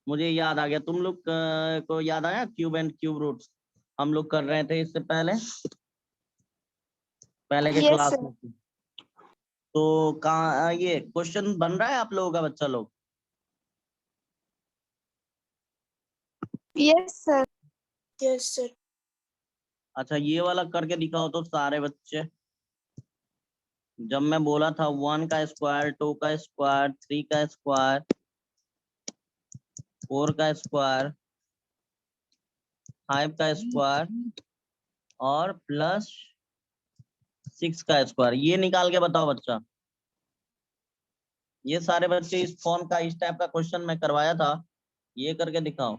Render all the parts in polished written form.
मुझे याद आ गया, तुम लोग को याद आया क्यूब एंड क्यूब रूट्स हम लोग कर रहे थे इससे पहले के Yes, क्लास sir. में। तो कहाँ ये क्वेश्चन बन रहा है आप लोगों का बच्चा लोग? Yes, sir. Yes, sir. अच्छा ये वाला करके दिखाओ तो सारे बच्चे। जब मैं बोला था 1 का स्क्वायर, 2 का स्क्वायर, 3 का स्क्वायर, 4 का स्क्वायर, 5 का स्क्वायर और प्लस 6 का स्क्वायर, ये निकाल के बताओ बच्चा। ये सारे बच्चे इस फॉर्म का, इस टाइप का क्वेश्चन मैं करवाया था, ये करके दिखाओ।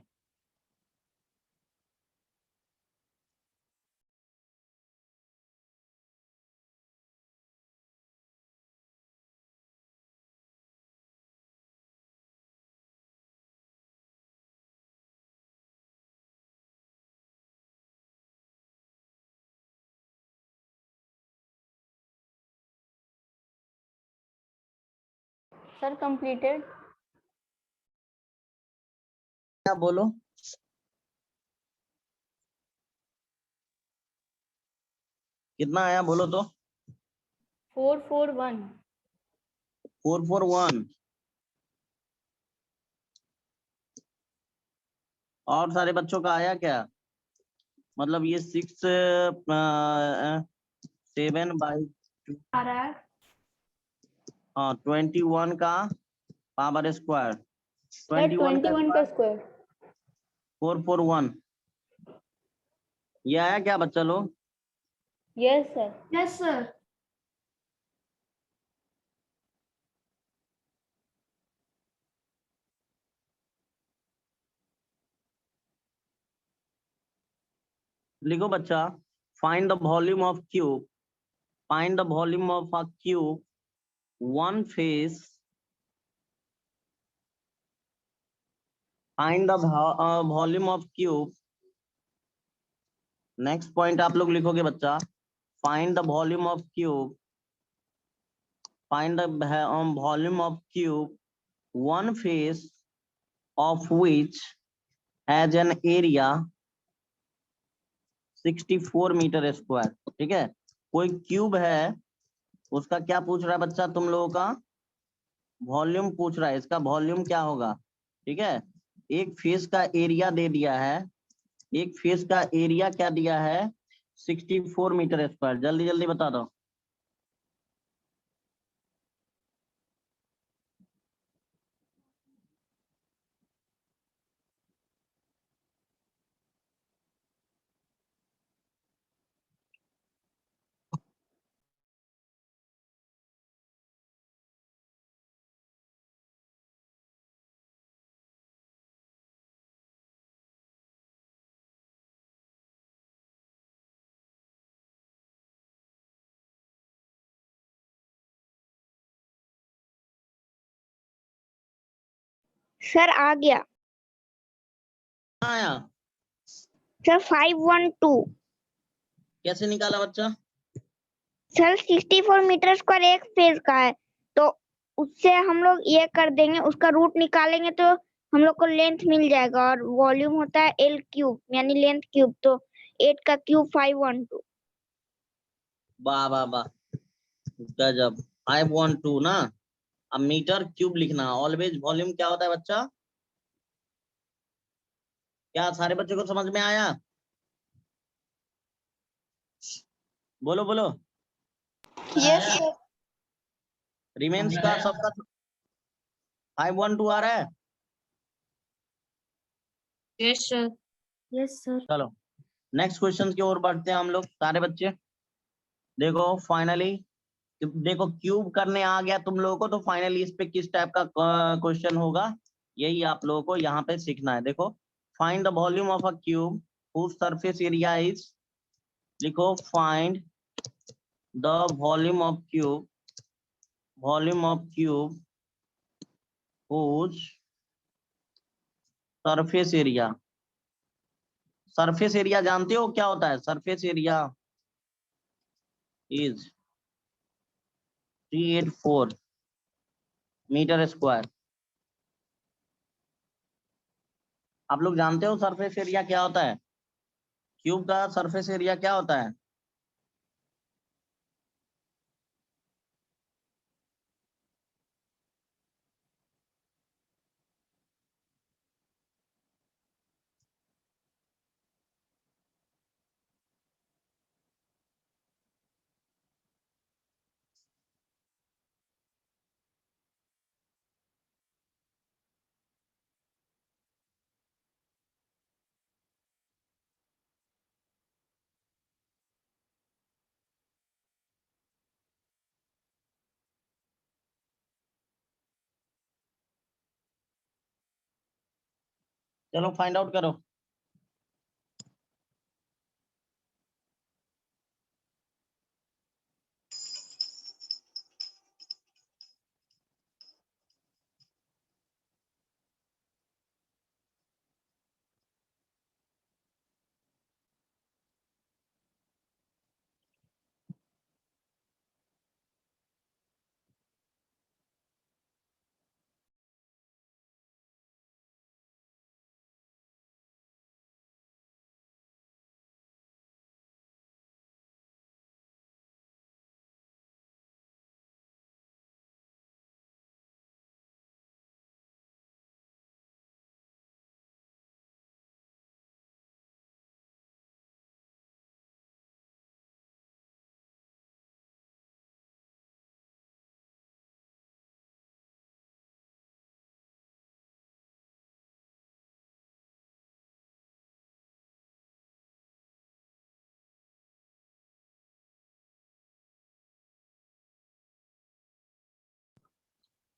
Sir, completed. क्या बोलो? कितना आया बोलो तो? 441. 441। और सारे बच्चों का आया क्या? मतलब ये 7/2 आ रहा है। हाँ 21 का पावर स्क्वायर, 21 का 21 का स्क्वायर। 441। ये आया क्या बच्चा लोग? Yes, sir. Yes, sir. लिखो बच्चा, find the volume of cube, find the volume of a cube one face, find the volume of cube। Next point आप लोग लिखोगे बच्चा, find the volume of cube, find the volume of cube one face of which has an area 64 metre square. ठीक है, कोई cube है, उसका क्या पूछ रहा है बच्चा तुम लोगों का? वॉल्यूम पूछ रहा है, इसका वॉल्यूम क्या होगा? ठीक है, एक फेस का एरिया दे दिया है, एक फेस का एरिया क्या दिया है? 64 मीटर स्क्वायर। जल्दी जल्दी बता दो। Sir, आ गया। आया? Sir, 512. कैसे निकाला बच्चा? सर 64 मीटर स्क्वायर एक फेज का है, तो उससे हम लोग ये कर देंगे, उसका रूट निकालेंगे तो हम लोग को लेंथ मिल जाएगा, और वॉल्यूम होता है L क्यूब यानी लेंथ क्यूब, तो 8 का क्यूब 512। वाह वाह वाह, गजब। 512 ना। अब मीटर क्यूब लिखना। ऑलवेज वॉल्यूम क्या होता है बच्चा? क्या सारे बच्चों को समझ में आया? बोलो बोलो। Yes sir. रिमेन्स का सबका 512 आ रहा है? Yes sir. Yes sir. चलो नेक्स्ट क्वेश्चन की ओर बढ़ते हैं हम लोग सारे बच्चे। देखो फाइनली, देखो क्यूब करने आ गया तुम लोगों को, तो फाइनली इस पे किस टाइप का क्वेश्चन होगा, यही आप लोगों को यहाँ पे सीखना है। देखो, find the volume of a cube whose surface area is, लिखो find the volume of cube, volume of cube whose surface area, surface area जानते हो क्या होता है? Surface area is 384 metre square. आप लोग जानते हो सरफेस एरिया क्या होता है? क्यूब का सरफेस एरिया क्या होता है? चलो फाइंड आउट करो।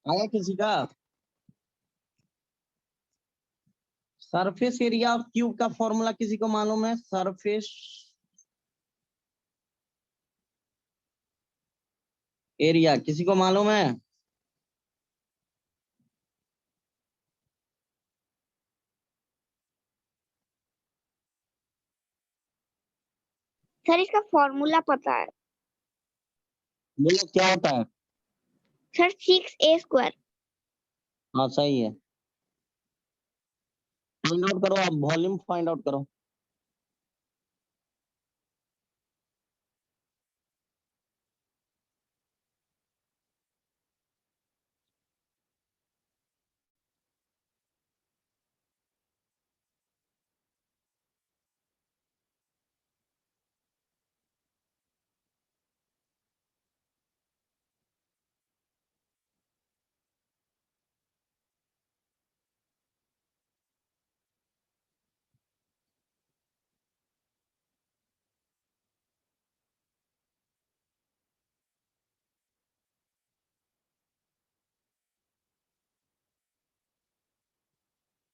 आया किसी का? सरफेस एरिया ऑफ क्यूब का फॉर्मूला किसी को मालूम है? सरफेस एरिया किसी को मालूम है? सर इसका फॉर्मूला पता है बोलो क्या होता है? Sir, 6a²। हाँ सही है। फाइंड आउट करो, आप वॉल्यूम फाइंड आउट करो।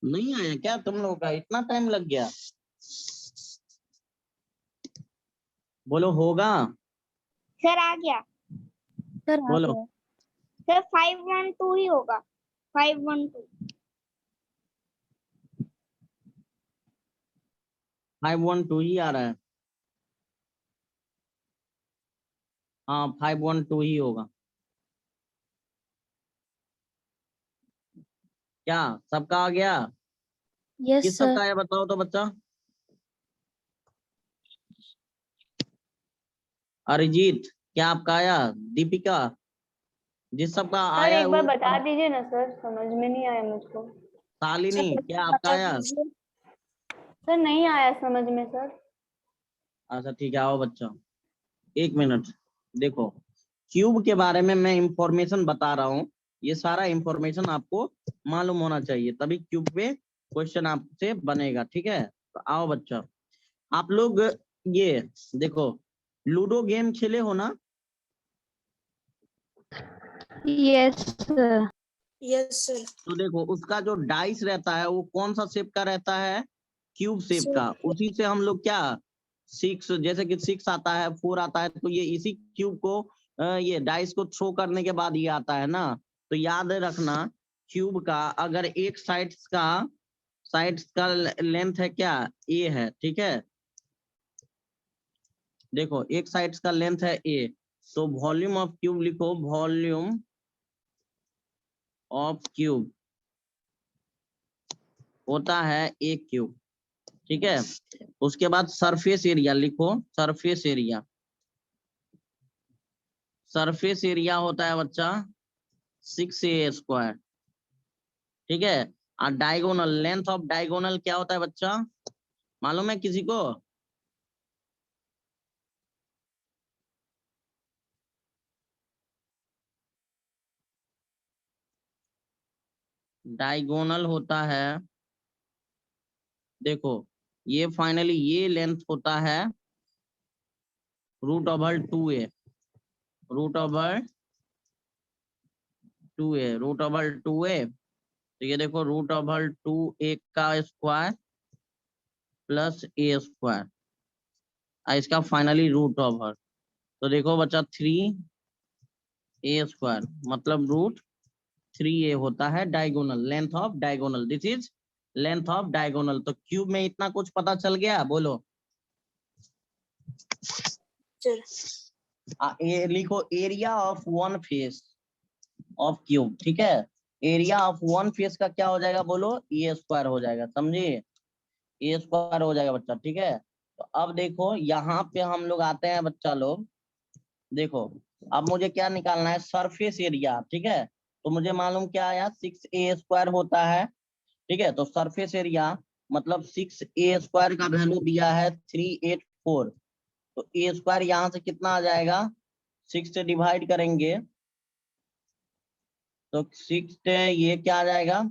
नहीं आया क्या तुम लोगों का? इतना टाइम लग गया? बोलो होगा। सर आ गया। सर आ बोलो। गया। सर 512 ही होगा। 512। 512 ही आ रहा है। हाँ 512 ही होगा। क्या सबका आ गया? यस किस सर। सबका आया बताओ तो बच्चा। अरिजीत क्या आपका आया? दीपिका जिस सबका सर आया है एक बार वो बता सब। दीजिए ना सर, समझ में नहीं आया मुझको। शालिनी क्या आपका बता आया? दीजिए। सर नहीं आया समझ में सर। अच्छा ठीक है आओ बच्चा। एक मिनट। देखो क्यूब के बारे में मैं इंफॉर्मेशन बता रहा हूँ। ये सारा इंफॉर्मेशन आपको मालूम होना चाहिए तभी क्यूब पे क्वेश्चन आपसे बनेगा। ठीक है तो आओ बच्चा। आप लोग ये देखो लूडो गेम खेले हो ना? Yes sir. Yes sir. तो देखो उसका जो डाइस रहता है वो कौन सा शेप का रहता है? क्यूब शेप का। उसी से हम लोग क्या 6 जैसे कि 6 आता है 4 आता है तो ये इसी क्यूब को ये डाइस को थ्रो करने के बाद ये आता है ना। तो याद रखना क्यूब का अगर एक साइड्स का लेंथ है क्या ए है। ठीक है देखो एक साइड्स का लेंथ है ए तो वॉल्यूम ऑफ क्यूब लिखो। वॉल्यूम ऑफ क्यूब होता है ए क्यूब। ठीक है, उसके बाद सरफेस एरिया लिखो, सरफेस एरिया। सरफेस एरिया होता है बच्चा 6a²। ठीक है, और डायगोनल, लेंथ ऑफ डायगोनल क्या होता है बच्चा, मालूम है किसी को? डायगोनल होता है, देखो ये फाइनली ये लेंथ होता है √2a, √2a। तो ये देखो √2a का स्क्वायर प्लस a², इसका फाइनली √। तो देखो बच्चा 3a² मतलब √3a होता है diagonal, length of diagonal. This is length of diagonal. तो क्यूब में इतना कुछ पता चल गया, बोलो। सर ये लिखो area of one face of cube. ठीक है, एरिया ऑफ वन फेस का क्या हो जाएगा, बोलो, a² हो जाएगा, समझिए, a² हो जाएगा बच्चा। ठीक है, तो अब देखो यहाँ पे हम लोग आते हैं बच्चा लोग, देखो अब मुझे क्या निकालना है, सरफेस एरिया। ठीक है, तो मुझे मालूम क्या आया, 6a² होता है। ठीक है, तो सरफेस एरिया मतलब 6a² का वैल्यू दिया है 384। तो a² यहाँ से कितना आ जाएगा, 6 से डिवाइड करेंगे तो 6 ये क्या आ जाएगा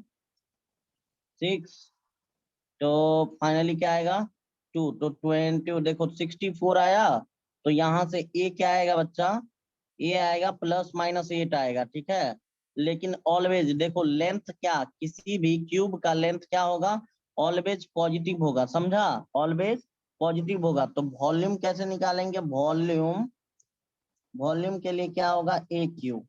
6, तो फाइनली क्या आएगा 2, तो 20, देखो 64 आया। तो यहाँ से ए क्या आएगा बच्चा, ए आएगा +-8 आएगा। ठीक है, लेकिन ऑलवेज देखो लेंथ क्या, किसी भी क्यूब का लेंथ क्या होगा, ऑलवेज पॉजिटिव होगा, समझा, ऑलवेज पॉजिटिव होगा। तो वॉल्यूम कैसे निकालेंगे, वॉल्यूम, वॉल्यूम के लिए क्या होगा, ए क्यूब।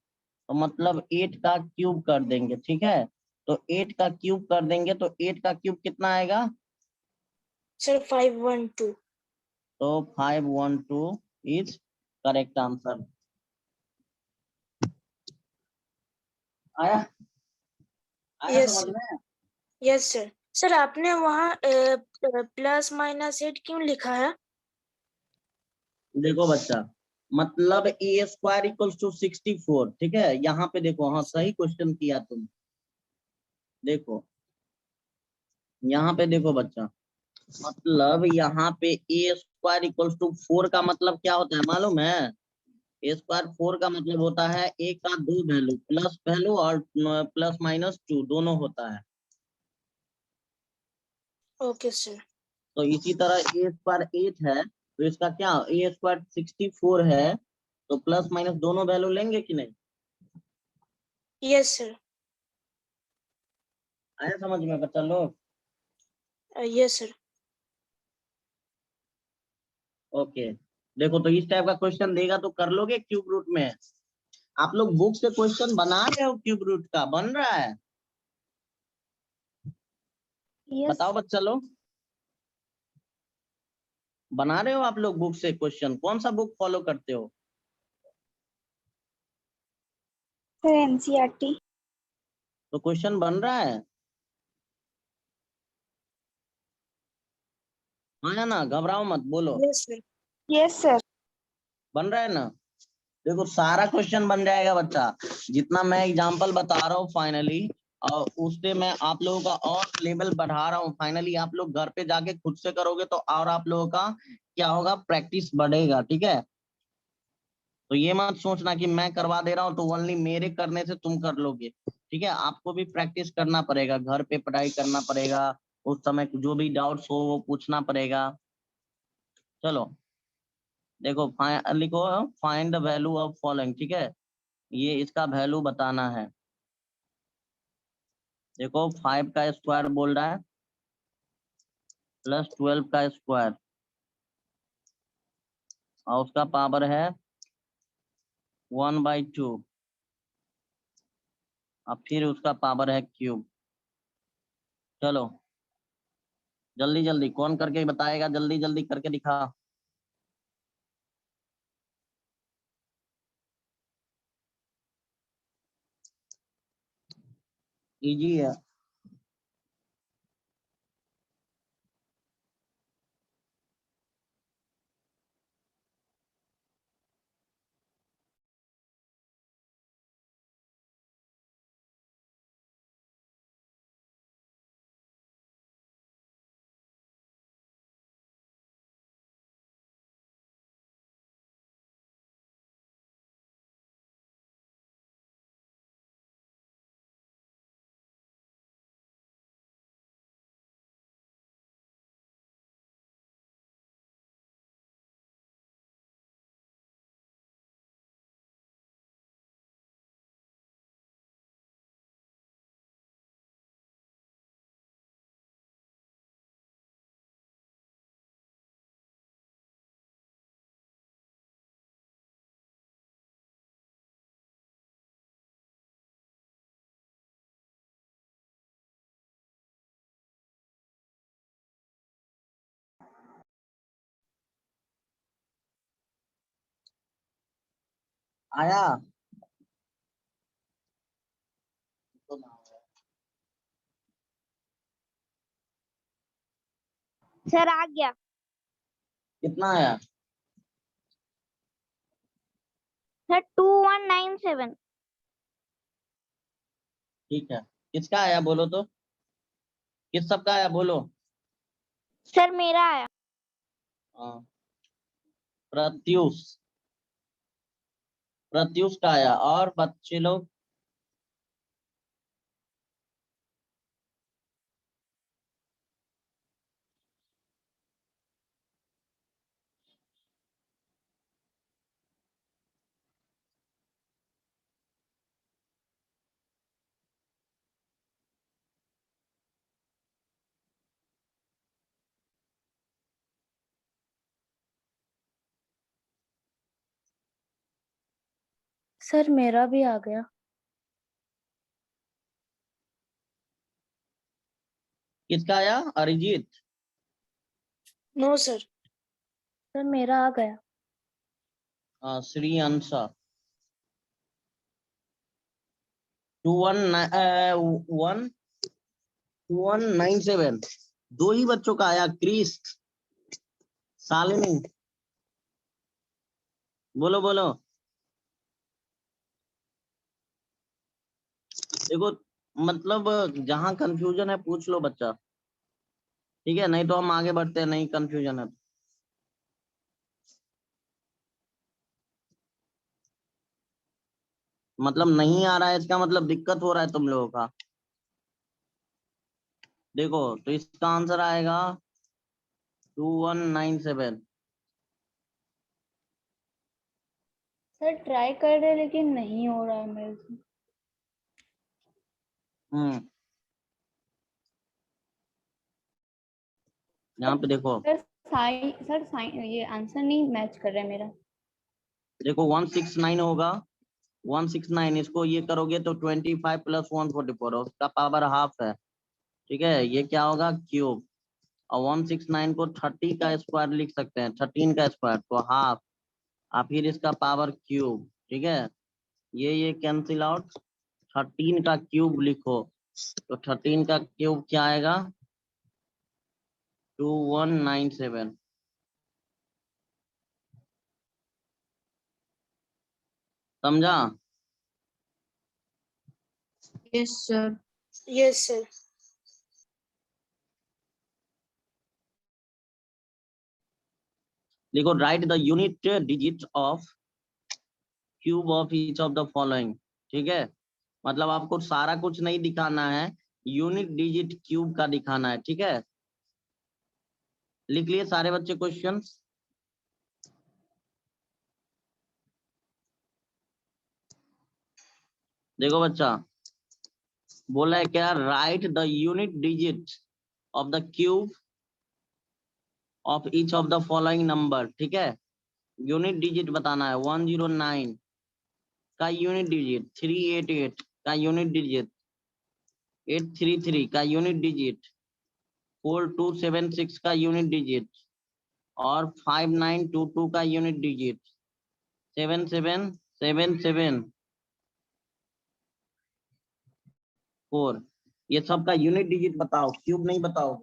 तो मतलब 8 का क्यूब कर देंगे। ठीक है, तो 8 का क्यूब कर देंगे तो 8 का क्यूब कितना आएगा, सर 512। तो 512 इज करेक्ट आंसर। आया, आया यस समझ सर, में? Yes sir. सर आपने वहाँ +-8 क्यों लिखा है? देखो बच्चा, मतलब a² = 64। ठीक है, यहाँ पे देखो, हाँ सही क्वेश्चन किया तुम। देखो यहाँ पे देखो बच्चा, मतलब यहाँ पे a² = 4 का मतलब क्या होता है मालूम है, a² 4 का मतलब होता है a का 2 वैल्यू, प्लस वैल्यू और +-2 दोनों होता है। Okay sir. तो इसी तरह a² 8 है, तो इसका क्या, a² 64 है, तो प्लस माइनस दोनों वैल्यू लेंगे कि नहीं? Yes sir. आया समझ में बच्चा लोग? Yes sir. ओके, देखो तो इस टाइप का क्वेश्चन देगा तो कर लोगे क्यूब रूट में? आप लोग बुक से क्वेश्चन बना रहे हो क्यूब रूट का, बन रहा है? यस बताओ बच्चा लोग, बना रहे हो आप लोग बुक से क्वेश्चन? कौन सा बुक फॉलो करते हो? Sir, NCERT. तो क्वेश्चन बन रहा है? हाँ या ना, घबराओ मत, बोलो। Yes sir. Yes sir. बन रहा है ना? देखो सारा क्वेश्चन बन जाएगा बच्चा, जितना मैं एग्जांपल बता रहा हूँ फाइनली, और उससे मैं आप लोगों का और लेवल बढ़ा रहा हूँ। फाइनली आप लोग घर पे जाके खुद से करोगे तो और आप लोगों का क्या होगा, प्रैक्टिस बढ़ेगा। ठीक है, तो ये मत सोचना कि मैं करवा दे रहा हूँ तो ओनली मेरे करने से तुम कर लोगे। ठीक है, आपको भी प्रैक्टिस करना पड़ेगा, घर पे पढ़ाई करना पड़ेगा, उस समय जो भी डाउट्स हो वो पूछना पड़ेगा। चलो देखो, लिखो find the value of following. ठीक है, ये इसका वैल्यू बताना है। देखो 5 का स्क्वायर बोल रहा है +12 का स्क्वायर, और उसका पावर है 1/2, और फिर उसका पावर है क्यूब। चलो जल्दी जल्दी कौन करके बताएगा, जल्दी जल्दी करके दिखा। इजी है। आया? सर आ गया। कितना आया? सर 2197। ठीक है, किसका आया बोलो तो, किस सबका आया बोलो? सर मेरा आया। हाँ, प्रत्युष, प्रत्युष का आया। और बच्चे लोग? सर मेरा भी आ गया। किसका आया? अरिजीत? No sir. सर मेरा आ गया। हाँ, श्री अंशा। 2197। दो ही बच्चों का आया। क्रिस, शालिनी, बोलो बोलो। देखो, मतलब जहां कंफ्यूजन है पूछ लो बच्चा, ठीक है? नहीं तो हम आगे बढ़ते हैं, नहीं कंफ्यूजन है तो। मतलब नहीं आ रहा है इसका मतलब दिक्कत हो रहा है तुम लोगों का। देखो तो इसका आंसर आएगा 2197। सर ट्राई कर रहे लेकिन नहीं हो रहा है मेरे से। हम्म, यहाँ पे देखो, सर साइन ये आंसर नहीं मैच कर रहा है मेरा। देखो 169 होगा, 169, इसको ये करोगे तो 25 + 144, उसका पावर हाफ है, ठीक है? ये क्या होगा? क्यूब। और 169 को 30 का स्क्वायर लिख सकते हैं, 13 का स्क्वायर तो हाफ, और फिर इसका पावर क्यूब, ठीक है? ये कैंसिल आउट, 13 का क्यूब लिखो, तो 13 का क्यूब क्या आएगा? 2197। समझा? Yes sir. Yes sir. देखो, right the unit digit of cube of each of the following, ठीक है? मतलब आपको सारा कुछ नहीं दिखाना है, यूनिट डिजिट क्यूब का दिखाना है, ठीक है? लिख लिए सारे बच्चे क्वेश्चंस? देखो बच्चा, बोला है क्या? Right the unit digit of the cube of each of the following number, ठीक है? यूनिट डिजिट बताना है। 109 का यूनिट डिजिट, 388 का यूनिट डिजिट, 833 का यूनिट डिजिट, 4276 का यूनिट डिजिट, और 5922 का यूनिट डिजिट, 77774, ये सब का यूनिट डिजिट बताओ, क्यूब नहीं बताओ।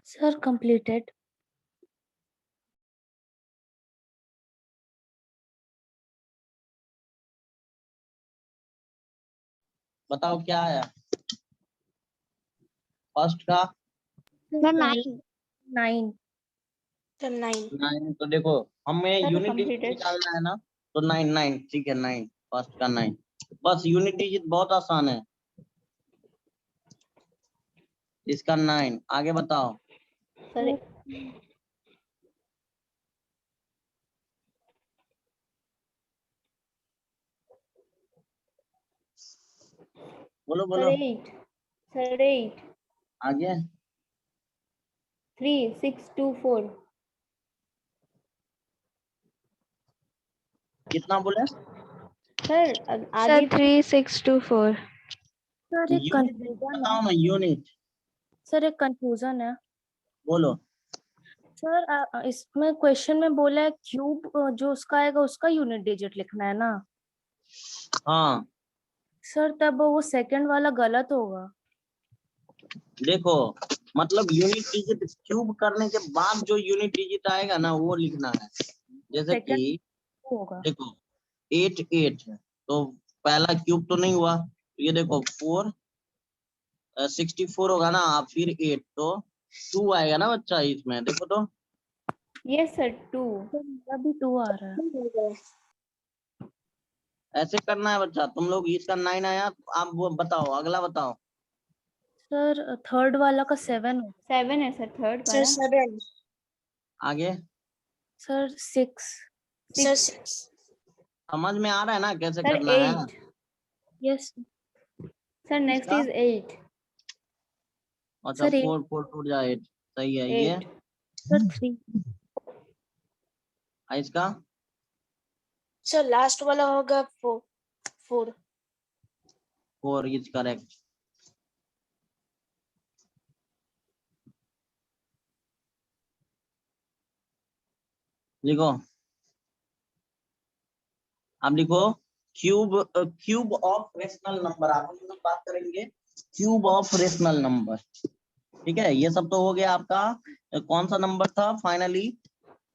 Sir completed. बताओ क्या आया? फर्स्ट का सर 9। 9 सर 9 9, तो देखो हमें सर यूनिट डिजिट completed। निकालना है ना, तो 9 9 ठीक है, 9 फर्स्ट का 9, बस यूनिट डिजिट बहुत आसान है इसका 9। आगे बताओ। सर बोलो सर बोलो 8 सर 8 आगे। 3 6 2 4 कितना बोले? सर सर आगे 3624 सर एक यूनिट कंफ्यूजन बताओ है। ना, यूनिट सर एक कंफ्यूजन है बोलो। सर इसमें क्वेश्चन में बोला है क्यूब जो उसका आएगा उसका यूनिट डिजिट लिखना है ना हाँ सर, तब वो सेकंड वाला गलत होगा। देखो, मतलब यूनिट डिजिट क्यूब करने के बाद जो यूनिट डिजिट आएगा ना वो लिखना है। जैसे सेकंड कि होगा। देखो 8 8 है, तो पहला क्यूब तो नहीं हुआ, तो ये देखो 4 64 होगा ना, फिर 8 तो 2 आएगा ना बच्चा इसमें, देखो तो यस सर 2 सर मेरा भी 2 आ रहा है। ऐसे करना है बच्चा। तुम लोग इसका 9 आया, आप वो बताओ, अगला बताओ। सर थर्ड वाला का 7 होगा। 7 है सर थर्ड सर वाला। 7 आगे सर 6 सर 6 6 समझ में आ रहा है ना कैसे सर करना है? 8 यस सर नेक्स्ट इसका इज 8 अच्छा सर 4 4 टूट जाए 8, सही है ये। 8 सर 3 इसका सर लास्ट वाला होगा 4 4 इज करेक्ट। लिखो, अब लिखो cube cube of rational number. आप हम लोग बात करेंगे क्यूब ऑफ रेशनल नंबर, ठीक है। ये सब तो हो गया आपका। कौन सा नंबर था फाइनली?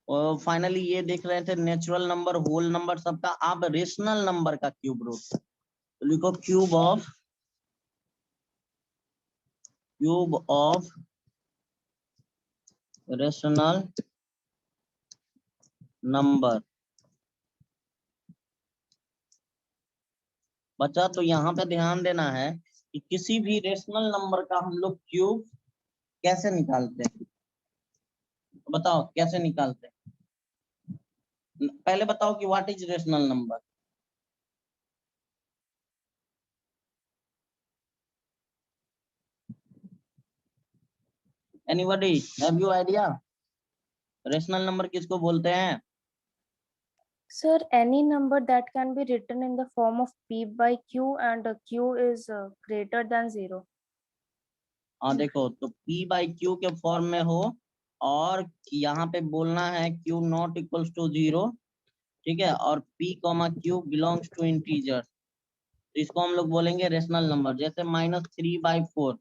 फाइनली ये देख रहे थे नेचुरल नंबर, होल नंबर सबका। आप रेशनल नंबर का क्यूब रूट, तो लिखो क्यूब ऑफ रेशनल नंबर। बच्चा तो यहाँ पे ध्यान देना है कि किसी भी रेशनल नंबर का हम लोग क्यूब कैसे निकालते हैं, बताओ कैसे निकालते हैं? पहले बताओ कि what is rational number. Anybody have you idea rational number किसको बोलते हैं? Sir, any number that can be written in the form of p by q and q is greater than 0. हाँ देखो, तो p बाई क्यू के form में हो, और यहाँ पे बोलना है q नॉट इक्वल्स टू 0, ठीक है, और p comma q belongs to integer, तो इसको हम लोग बोलेंगे रेशनल नंबर। जैसे -3/4,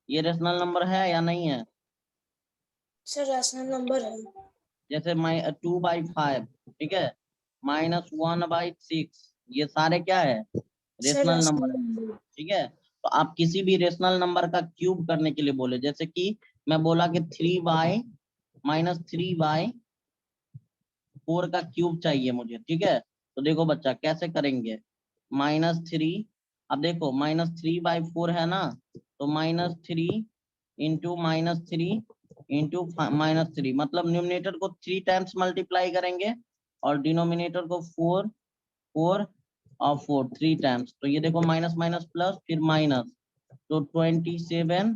ये रेशनल नंबर है या नहीं है? सर रैशनल नंबर है। जैसे 2/5, ठीक है, -1/6, ये सारे क्या है? सर रेशनल रैशनल नंबर है, नंबर ठीक है। तो आप किसी भी रेशनल नंबर का क्यूब करने के लिए बोले, जैसे कि मैं बोला कि 3/4 का क्यूब चाहिए मुझे, ठीक है। तो देखो बच्चा कैसे करेंगे, -3, अब देखो -3/4 है ना, तो -3 इंटू -3 इंटू -3, मतलब न्यूमिनेटर को 3 टाइम्स मल्टीप्लाई करेंगे और डिनोमिनेटर को 4 4 और 4 3 टाइम्स, तो ये देखो माइनस माइनस प्लस फिर माइनस, तो 27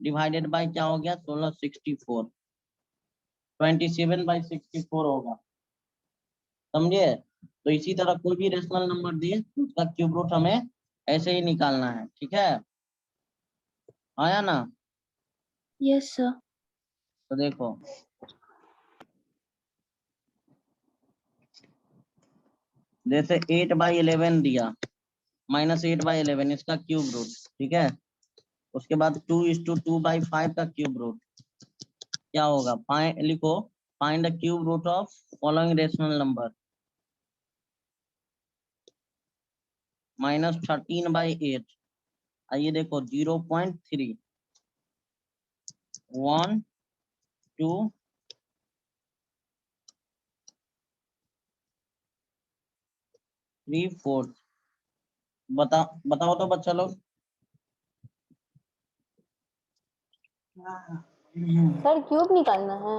डिवाइडेड बाय क्या हो गया 16, 64, 27/64 होगा, समझे। तो इसी तरह कोई भी रेशनल नंबर दिए तो उसका क्यूब रूट हमें ऐसे ही निकालना है, ठीक है। आया ना? Yes, sir. तो देखो जैसे 8/11 दिया, -8/11 इसका क्यूब रूट, ठीक है। उसके बाद 2:2/5 का क्यूब रूट क्या होगा? लिखो find the cube root of following rational number. -13/8, आइए देखो 0.3, 1 2 3 4 बताओ तो बच्चा लोग। सर क्यूब निकालना है।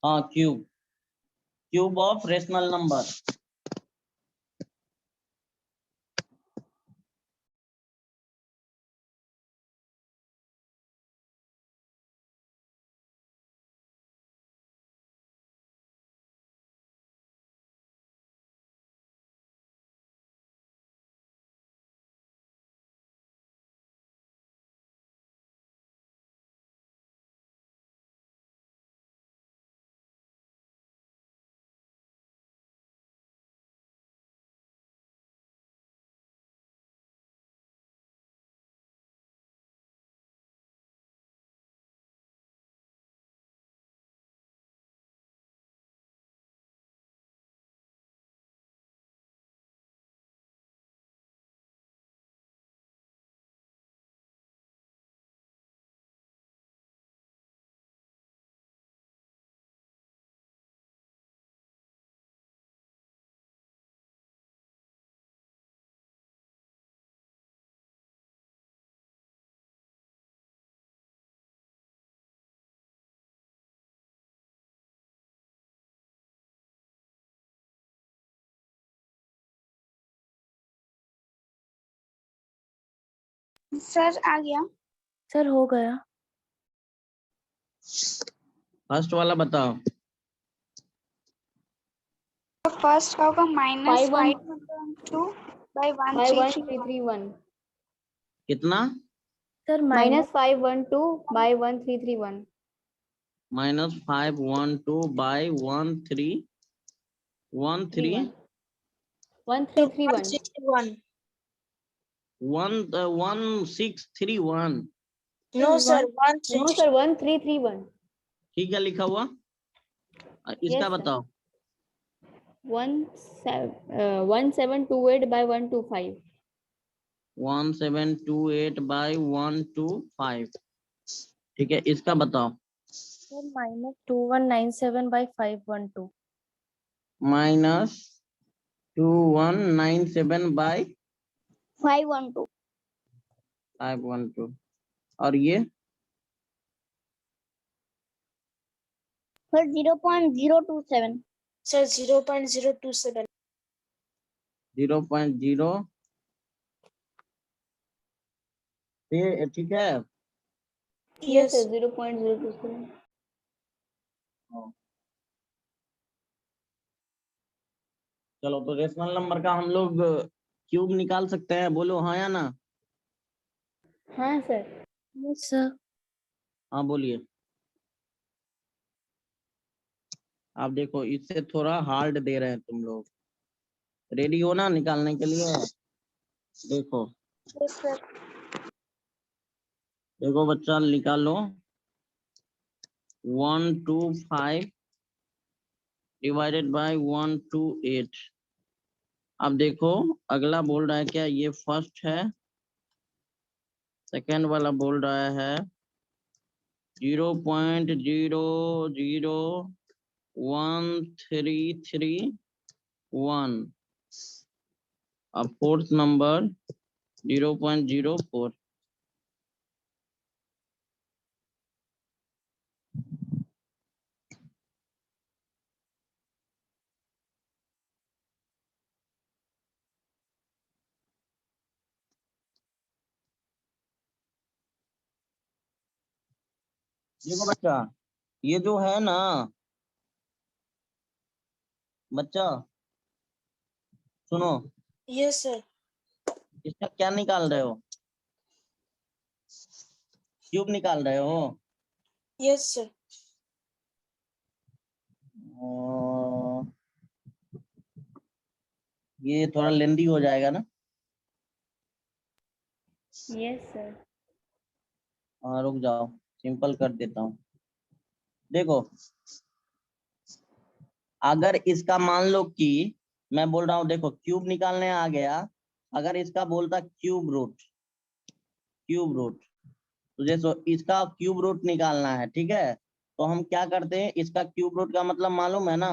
हाँ cube of rational number. Sir आ गया। सर हो गया। फर्स्ट वाला बताओ। फर्स्ट का होगा Five one- -512 by by 1331। 1331. कितना? Sir Minus -512 by 1331. -512 by 1331 1331. 1631। No, sir. No, sir, 1331. ठीक है लिखा हुआ। इसका Yes, sir. बताओ। 1728 by 125. 1728 by 125। ठीक है इसका बताओ। Sir, -2197 by 512. -2197 by 512। 512। और ये सर 0.027। Sir, 0.027. 0.0 ठीक है। Yes, sir, 0.027. चलो तो रेशनल नंबर का हम लोग क्यूब निकाल सकते हैं, बोलो हाँ या ना। हाँ सर। Yes, sir. हाँ बोलिए। आप देखो इससे थोड़ा हार्ड दे रहे हैं तुम लोग। रेडी हो ना निकालने के लिए? देखो Yes, sir। देखो बच्चा निकालो। 125 डिवाइडेड बाय 128। अब देखो अगला बोल रहा है क्या, ये फर्स्ट है। सेकेंड वाला बोल रहा है 0.00133 अब फोर्थ नंबर 0.04। देखो बच्चा ये जो है ना बच्चा सुनो, Yes, sir. इसका क्या निकाल रहे हो? क्यूब निकाल रहे हो? Yes, sir. ये थोड़ा लेंदी हो जाएगा ना। Yes, sir. हाँ रुक जाओ सिंपल कर देता हूँ। देखो अगर इसका मान लो कि मैं बोल रहा हूँ देखो क्यूब निकालने आ गया, अगर इसका बोलता क्यूब रूट तुझे इसका क्यूब रूट निकालना है, ठीक है। तो हम क्या करते हैं, इसका क्यूब रूट का मतलब मालूम है ना,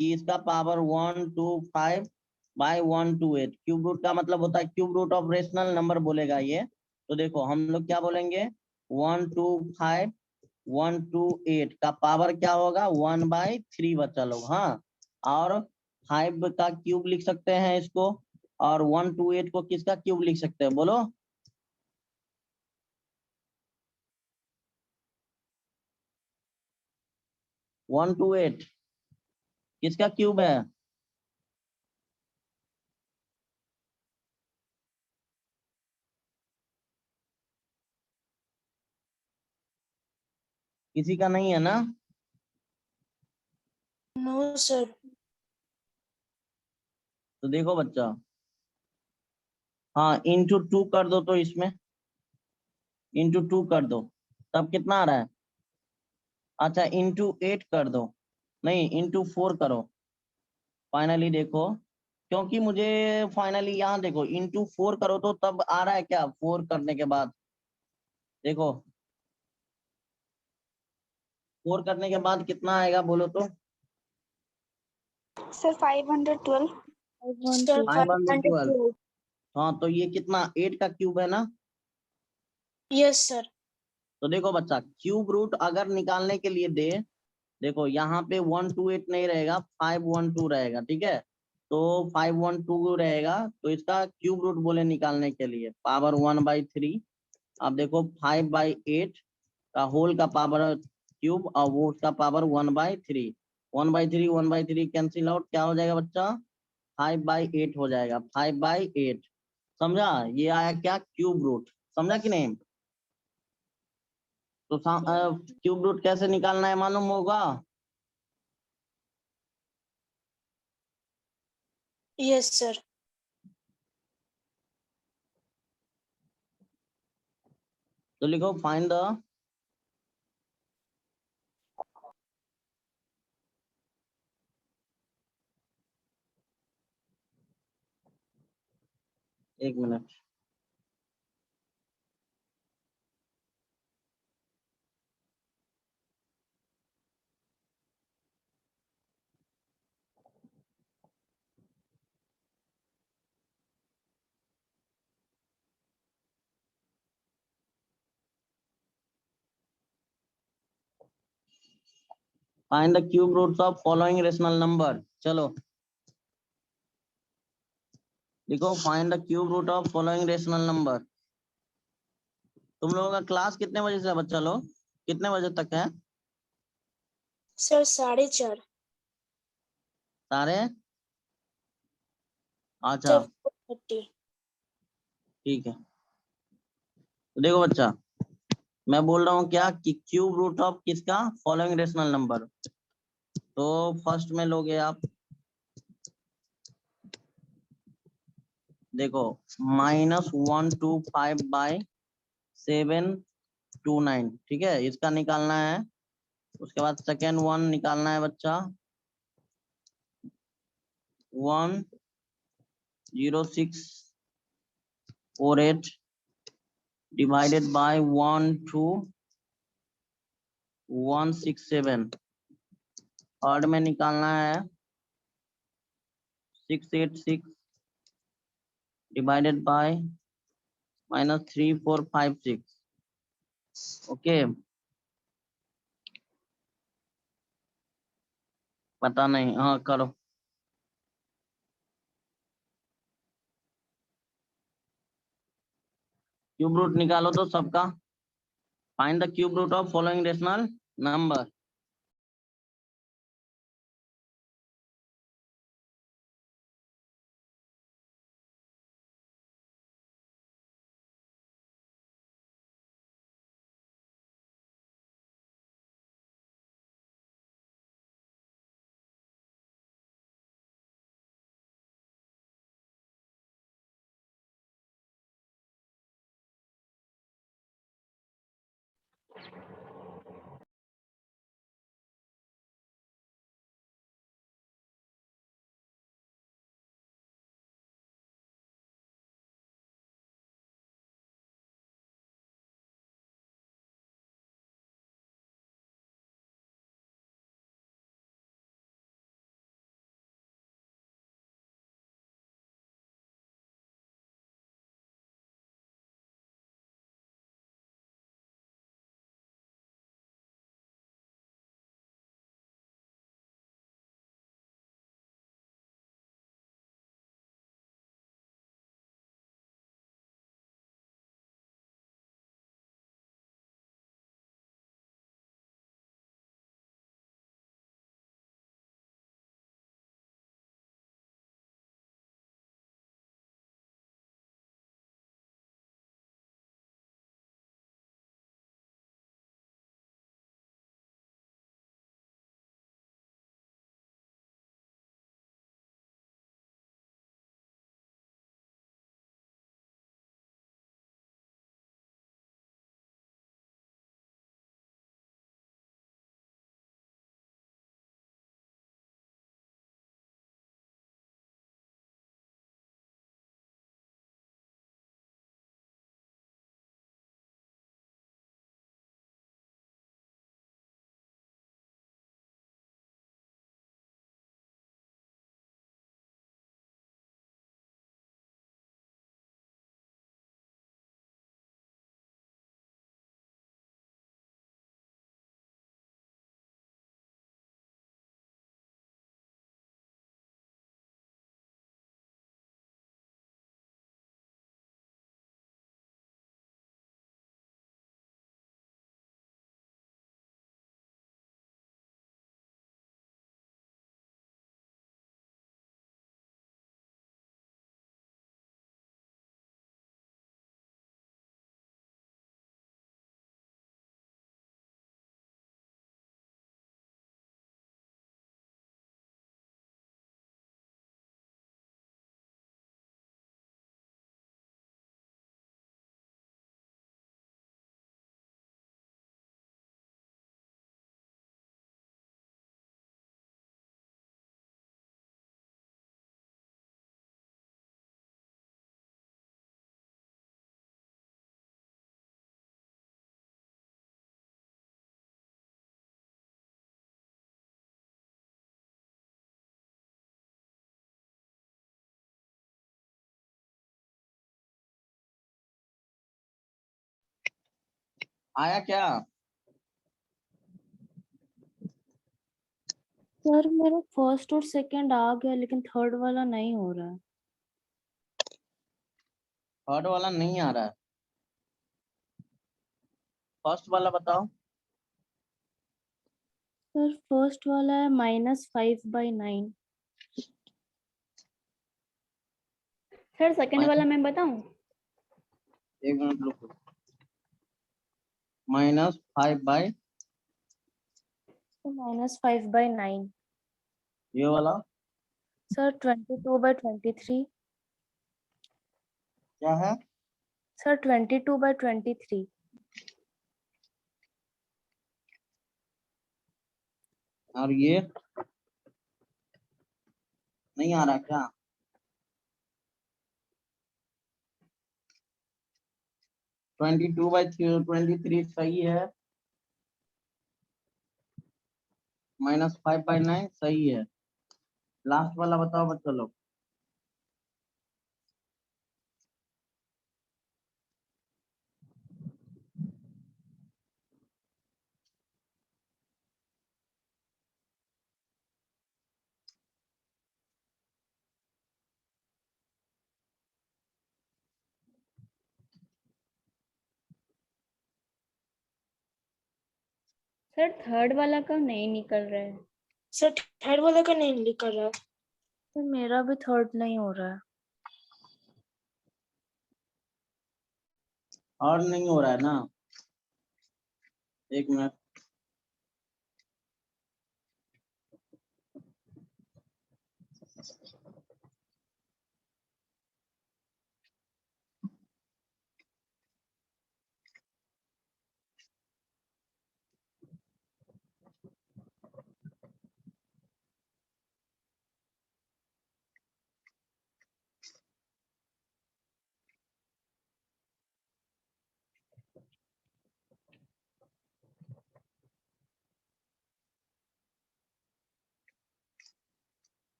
कि इसका पावर 125 बाय 128। क्यूब रूट का मतलब होता है cube root of rational number बोलेगा ये। तो देखो हम लोग क्या बोलेंगे, 125 128 का पावर क्या होगा, 1/3 बच्चा लोग, हाँ। और 5 का क्यूब लिख सकते हैं इसको, और 128 को किसका क्यूब लिख सकते हैं, बोलो। 128 किसका क्यूब है, किसी का नहीं है ना। No, sir. तो देखो बच्चा, हाँ इंटू 2 कर दो, तो इसमें इंटू 2 कर दो, तब कितना आ रहा है, अच्छा इंटू 8 कर दो, नहीं इंटू 4 करो। फाइनली देखो, क्योंकि मुझे फाइनली यहाँ देखो इंटू 4 करो तो तब आ रहा है क्या, 4 करने के बाद देखो, 4 करने के बाद कितना आएगा बोलो तो। सर 512। Sir, 512। 512. हाँ तो ये कितना 8 का क्यूब है ना। Yes, sir. तो देखो बच्चा, क्यूब रूट अगर निकालने के लिए दे, देखो यहाँ पे 128 नहीं रहेगा, 512 रहेगा, ठीक है। तो 512 रहेगा, तो इसका क्यूब रूट बोले निकालने के लिए पावर 1/3। अब देखो 5/8 का होल का पावर क्यूब, और वो उसका पावर 1/3। 1/3 1/3 कैंसिल आउट, क्या हो जाएगा बच्चा, 5/8 हो जाएगा, 5/8। समझा, ये आया क्या क्यूब रूट, समझा कि नहीं। तो क्यूब रूट कैसे निकालना है मालूम होगा। Yes, sir. तो लिखो फाइंड द एक minute, find the cube roots of following rational number. चलो लिखो find the cube root of following rational number. तुम लोगों का क्लास कितने बजे से है बच्चा लोग, कितने बजे तक है। Sir, 4:30. सारे, अच्छा Sir, 4:30. ठीक है। तो देखो बच्चा, मैं बोल रहा हूँ क्या कि क्यूब रूट ऑफ किसका, फॉलोइंग रेशनल नंबर। तो फर्स्ट में लोगे आप, देखो -125/729, ठीक है, इसका निकालना है। उसके बाद सेकेंड वन निकालना है बच्चा, 10648 डिवाइडेड बाय 12167। थर्ड में निकालना है 686 डिवाइडेड बाय -3456। ओके, पता नहीं, हाँ करो। क्यूब रूट निकालो तो सबका, find the cube root of following rational number. आया क्या? सर मेरा फर्स्ट और सेकंड आ गया लेकिन थर्ड वाला नहीं हो रहा है। थर्ड वाला नहीं आ रहा है, फर्स्ट वाला बताओ। सर फर्स्ट वाला है -5/9। सर सेकंड वाला मैं बताऊं? एक मिनट रुको। -5/, -5/9। ये वाला सर 22/23। क्या है? सर 22/23। और ये नहीं आ रहा क्या? 22/23 सही है, -5/9 सही है। लास्ट वाला बताओ बच्चा लोग। सर थर्ड वाला का नहीं निकल रहा है। सर थर्ड वाला का नहीं निकल रहा। सर मेरा भी थर्ड नहीं हो रहा है। और नहीं हो रहा है ना, एक मिनट।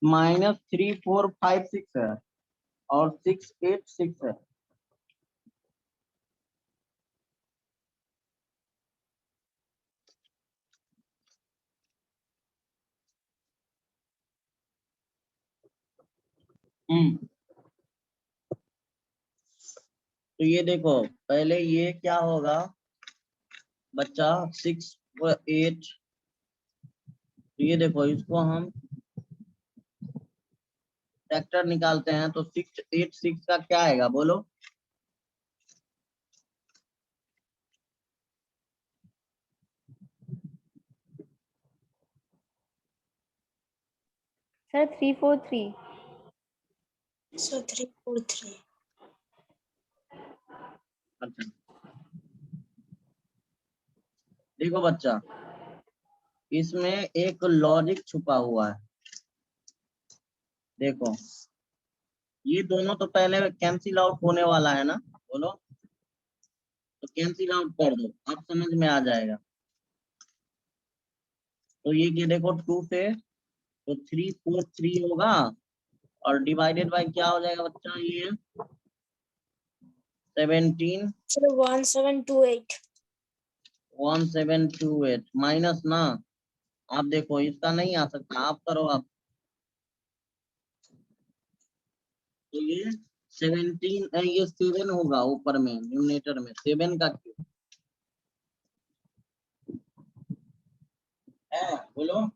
-3, 4, 5, 6 है और 6, 8, 6 है। तो ये देखो, पहले ये क्या होगा बच्चा, 6 और 8। तो ये देखो, इसको हम फैक्टर निकालते हैं तो 6, 8, 6 का क्या आएगा बोलो? सर 343। सर 343। अच्छा देखो बच्चा, इसमें एक लॉजिक छुपा हुआ है। देखो, ये दोनों तो पहले कैंसिल आउट होने वाला है ना, बोलो। तो कैंसिल आउट कर दो, अब समझ में आ जाएगा। तो ये देखो 2 से तो 3, 4, 3 होगा और डिवाइडेड बाय क्या हो जाएगा बच्चा, ये 17, सर 1728। 1728 माइनस ना। आप देखो, इसका नहीं आ सकता, आप करो आप। तो ये 17, ये 7 होगा ऊपर में, न्यूमरेटर में 7 का क्यूब है, बोलो।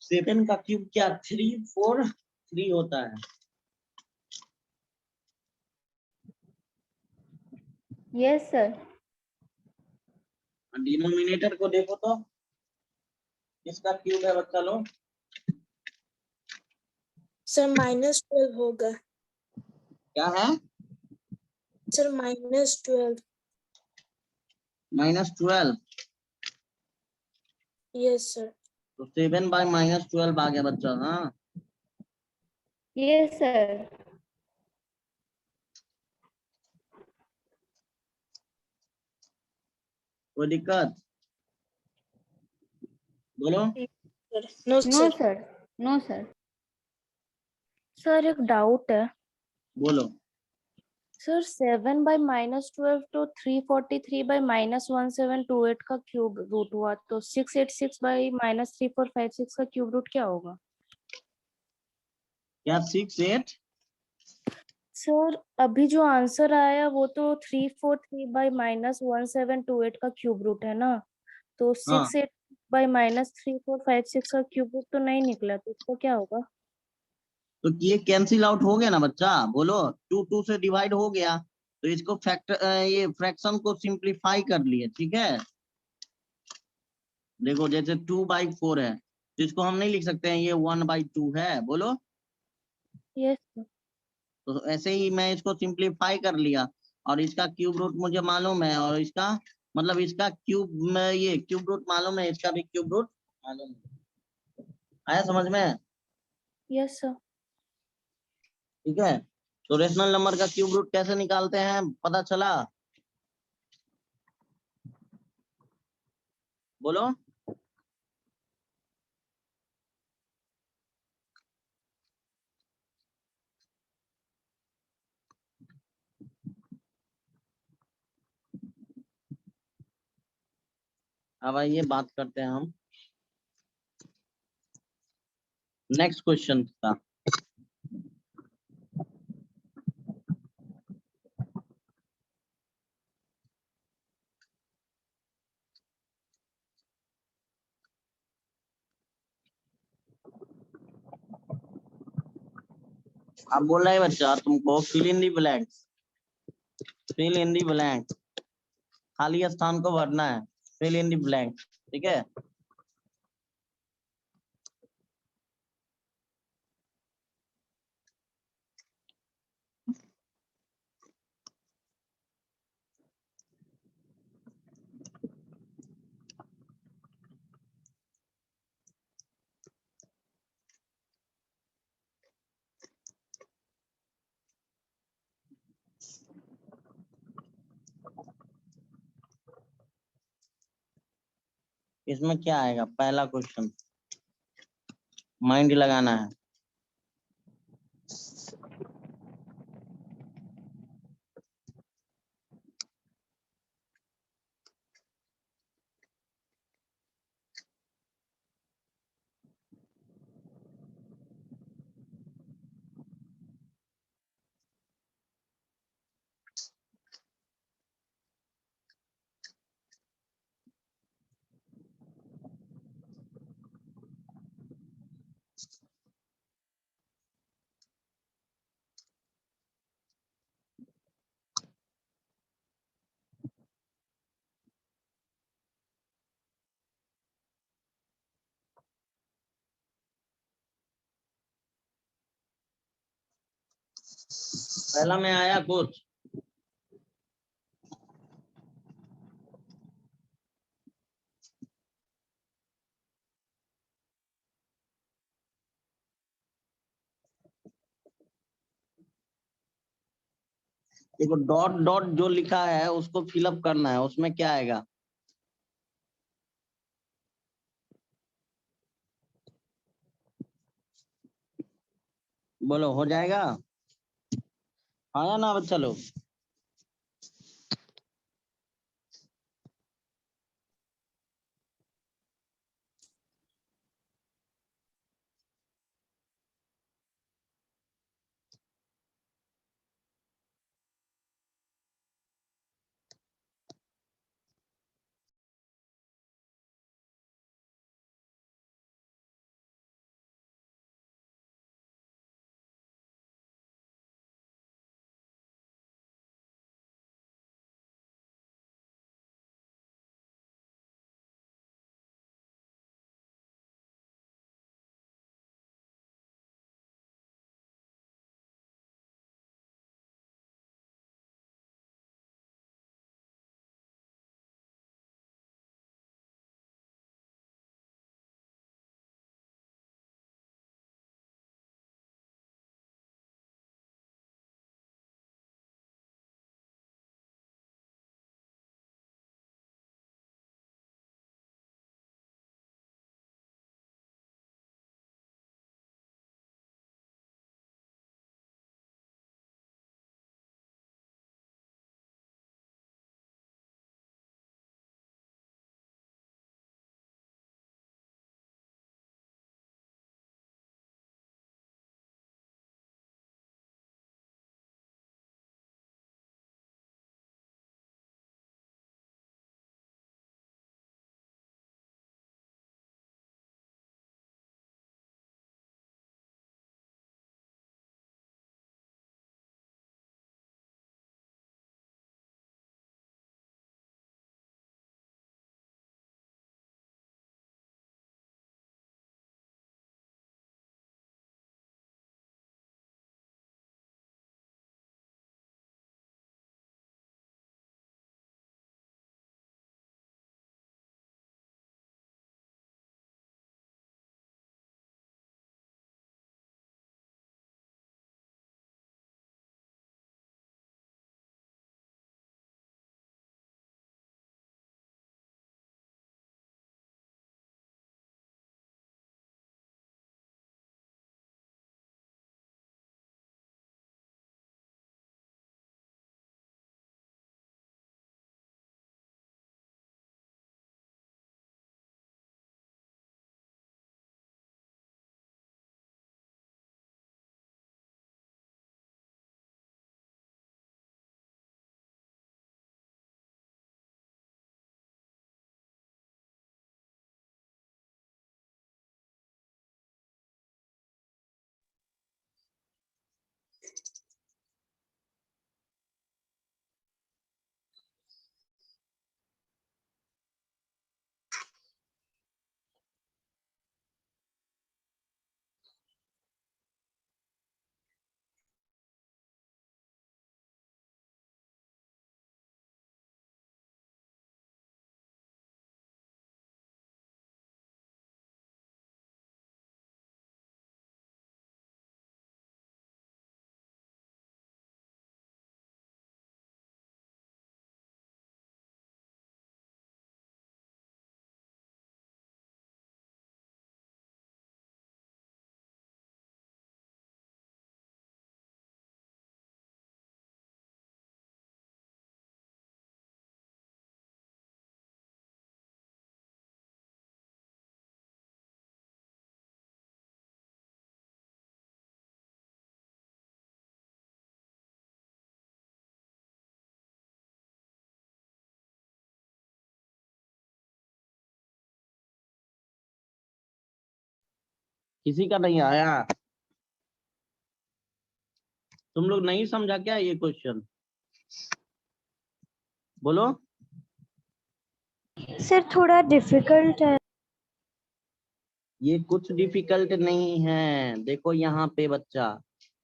7 का क्यूब क्या 3, 4, 3 होता है। Yes sir. डिनोमिनेटर को देखो तो किसका क्यूब है बच्चा लोग? सर -12 होगा। क्या है? सर -12। -12। Yes sir. तो 7/-12 आ गया बच्चा। हाँ, यस सर। कोई दिक्कत? बोलो। No, no sir. Sir, no sir. Sir एक डाउट है बोलो। सर, 7 by -12 तो 343 by -1728 का क्यूब रूट हुआ, तो 686 by -3456 का क्यूब रूट क्या होगा? क्या 6 8? सर अभी जो आंसर आया वो तो 343 by -1728 का क्यूब रूट है ना, तो हाँ 68 by -3456 का क्यूब रूट तो नहीं निकला, तो इसका क्या होगा? तो ये कैंसिल आउट हो गया ना बच्चा, बोलो। 2 2 से डिवाइड हो गया, तो इसको फैक्टर ये फ्रैक्शन को सिंप्लीफाई कर लिए, ठीक है। देखो जैसे 2/4 है, तो इसको हम नहीं लिख सकते हैं ये 1/2 है, बोलो। Yes sir. तो ऐसे ही मैं इसको सिंप्लीफाई कर लिया, और इसका क्यूब रूट मुझे मालूम है, और इसका मतलब इसका क्यूब में ये क्यूब रूट मालूम है, इसका भी क्यूब रूट मालूम है। आया समझ में? Yes sir. ठीक है। तो रेशनल नंबर का क्यूब रूट कैसे निकालते हैं, पता चला? बोलो। अब आइए बात करते हैं हम नेक्स्ट क्वेश्चन का। अब बोल रहा है बच्चा तुमको fill in the blanks, fill in the blank, खाली स्थान को भरना है, फिल इन दी ब्लैंक, ठीक है। इसमें क्या आएगा, पहला क्वेश्चन माइंड लगाना है। पहला में आया कुछ, देखो डॉट डॉट जो लिखा है उसको फिलअप करना है, उसमें क्या आएगा? बोलो, हो जाएगा? आया ना बच्चा लोग? किसी का नहीं आया? तुम लोग नहीं समझा क्या ये क्वेश्चन? बोलो। सर थोड़ा डिफिकल्ट है। ये कुछ डिफिकल्ट नहीं है, देखो यहाँ पे बच्चा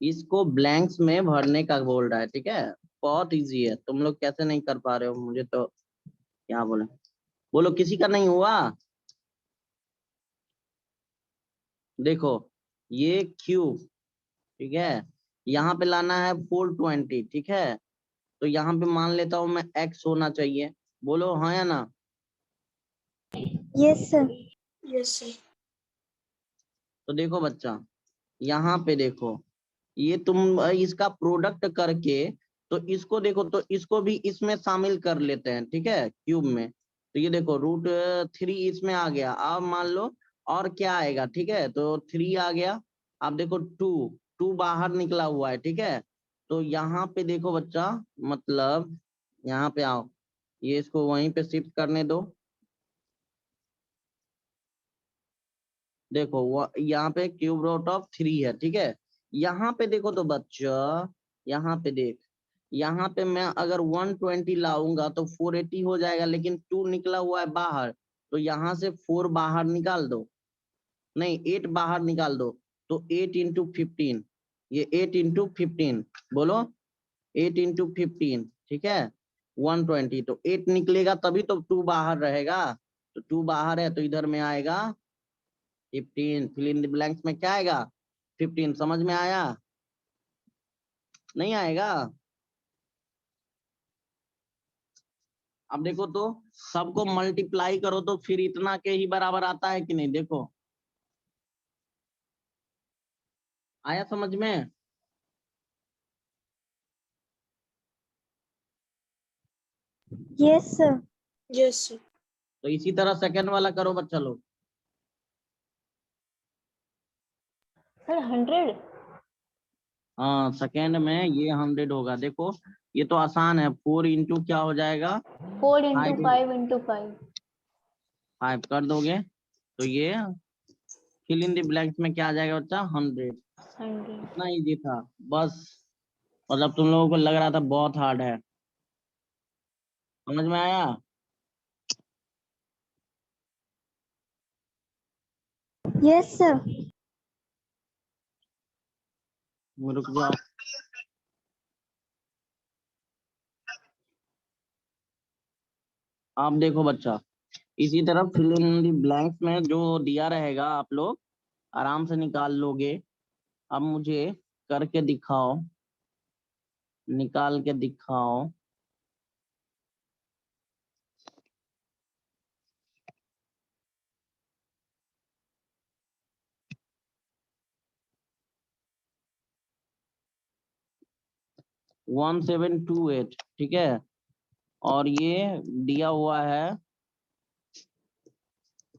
इसको ब्लैंक्स में भरने का बोल रहा है, ठीक है। बहुत इजी है, तुम लोग कैसे नहीं कर पा रहे हो, मुझे तो क्या बोले। बोलो, किसी का नहीं हुआ? देखो ये क्यूब, ठीक है, यहाँ पे लाना है 420, ठीक है। तो यहाँ पे मान लेता हूँ मैं x होना चाहिए। बोलो हाँ या ना? Yes sir. Yes sir. तो देखो बच्चा, यहाँ पे देखो, ये तुम इसका प्रोडक्ट करके, तो इसको देखो, तो इसको भी इसमें शामिल कर लेते हैं, ठीक है, क्यूब में। तो ये देखो √3 इसमें आ गया। अब मान लो और क्या आएगा, ठीक है, तो 3 आ गया। अब देखो 2 2 बाहर निकला हुआ है, ठीक है। तो यहाँ पे देखो बच्चा, मतलब यहाँ पे आओ, ये इसको वहीं पे शिफ्ट करने दो। देखो यहाँ पे क्यूब रूट ऑफ 3 है, ठीक है। यहाँ पे देखो तो बच्चा, यहाँ पे देख, यहाँ पे मैं अगर 120 लाऊंगा तो 480 हो जाएगा, लेकिन 2 निकला हुआ है बाहर, तो यहाँ से 4 बाहर निकाल दो, नहीं 8 बाहर निकाल दो। तो 8 इंटू 15, ये 8 इंटू 15, बोलो 8 इंटू 15, ठीक है, 120। तो 8 निकलेगा तभी तो 2 बाहर रहेगा, तो 2 बाहर है तो इधर में आएगा 15। फिल इन द ब्लैंक्स में क्या आएगा? 15। समझ में आया? नहीं आएगा? अब देखो तो, सबको मल्टीप्लाई करो तो फिर इतना के ही बराबर आता है कि नहीं, देखो आया समझ में? Yes sir. Yes sir. तो इसी तरह सेकंड वाला करो बच्चा लोग। सर 100। हाँ, सेकंड में ये 100 होगा। देखो ये तो आसान है, 4 इंटू क्या हो जाएगा, 4 इंटू 5 5 इंटू 5। 5 कर दोगे तो ये फिल इन द ब्लैंक्स में क्या आ जाएगा बच्चा, 100। 100। इतना इजी था बस, मतलब तुम लोगों को लग रहा था बहुत हार्ड है। समझ में आया? Yes sir. रुक जाओ। आप देखो बच्चा, इसी तरह फिल इन दी ब्लैंक्स में जो दिया रहेगा आप लोग आराम से निकाल लोगे। अब मुझे करके दिखाओ, निकाल के दिखाओ। वन 728, ठीक है, और ये दिया हुआ है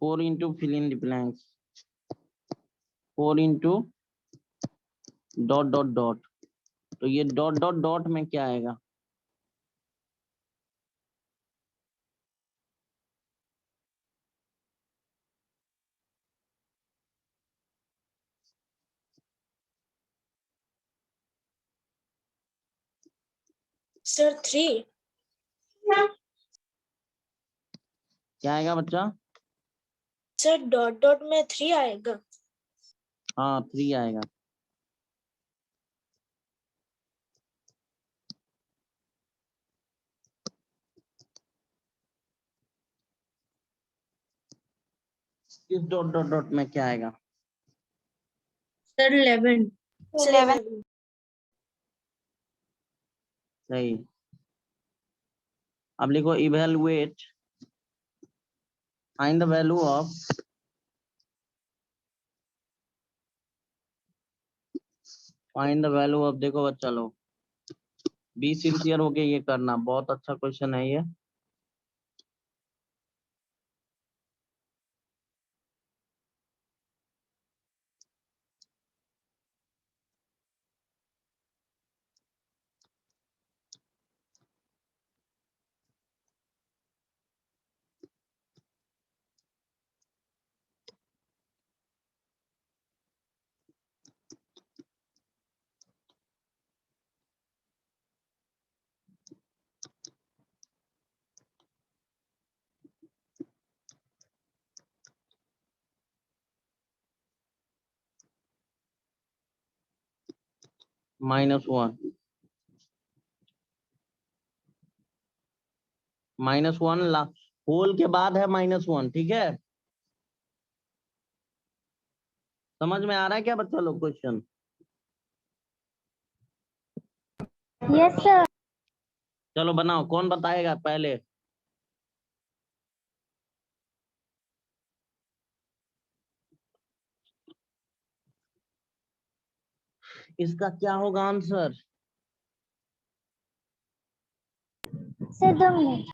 4 into fill in the blanks, 4 into dot dot dot. तो ये डॉट डॉट डॉट में क्या आएगा? सर 3। क्या आएगा बच्चा? सर डॉट डॉट में 3 आएगा। हाँ 3 आएगा। इस डॉट डॉट डॉट में क्या आएगा? सर 11। सर 11। सही। अब लिखो evaluate, find the value of, find the value of, देखो बच्चा लोग बी सिंसियर होके ये करना, बहुत अच्छा क्वेश्चन है ये। -1 -1 होल के बाद है -1, ठीक है। समझ में आ रहा है क्या बच्चा लोग क्वेश्चन? Yes sir. चलो बनाओ, कौन बताएगा पहले? इसका क्या होगा आंसर? Sir 2 minute.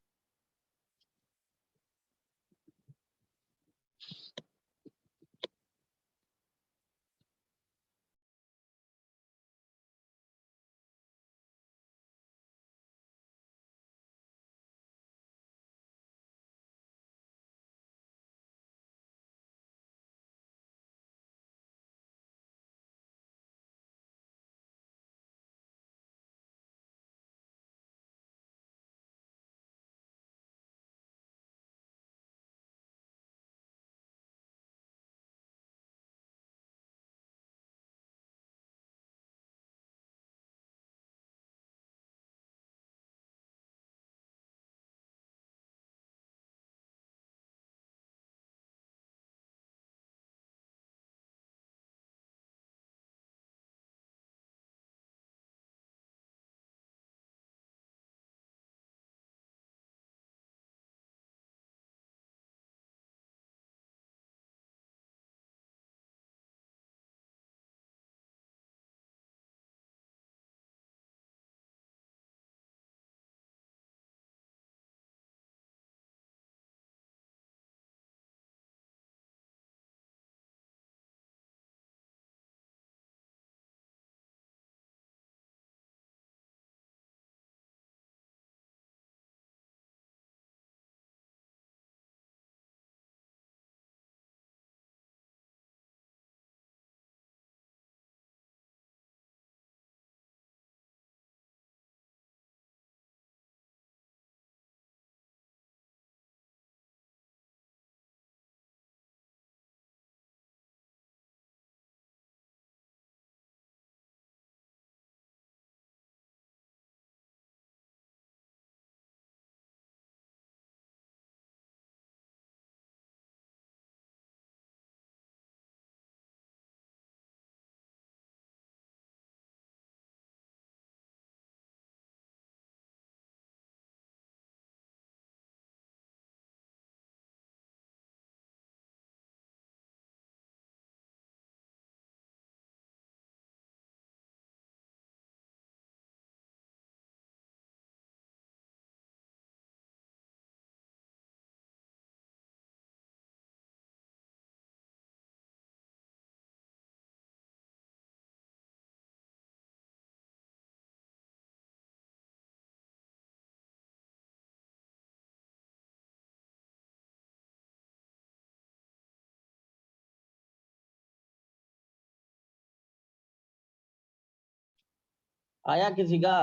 आया किसी का?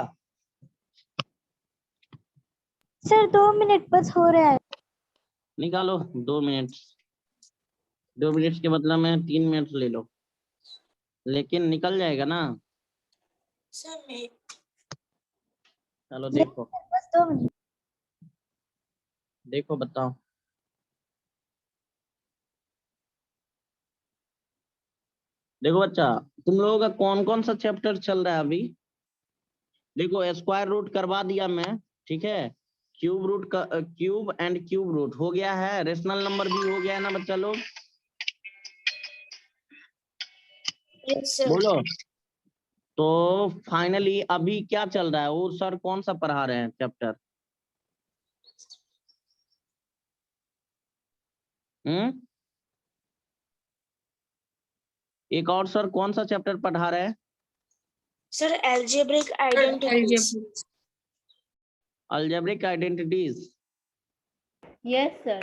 सर 2 मिनट बस हो रहा है। निकालो 2 मिनट। 2 मिनट के बदला में 3 मिनट ले लो, लेकिन निकल जाएगा ना। सर मैं चलो देखो, बस 2 मिनट। देखो बताओ। देखो बच्चा, तुम लोगों का कौन कौन सा चैप्टर चल रहा है अभी? देखो स्क्वायर रूट करवा दिया मैं, ठीक है। क्यूब रूट का क्यूब एंड क्यूब रूट हो गया है, रेशनल नंबर भी हो गया है ना बच्चा लोग? Yes sir. बोलो। तो फाइनली अभी क्या चल रहा है? वो सर कौन सा पढ़ा रहे हैं चैप्टर? हम्म, एक और सर कौन सा चैप्टर पढ़ा रहे हैं? Sir algebraic identities। Algebraic identities. Yes sir.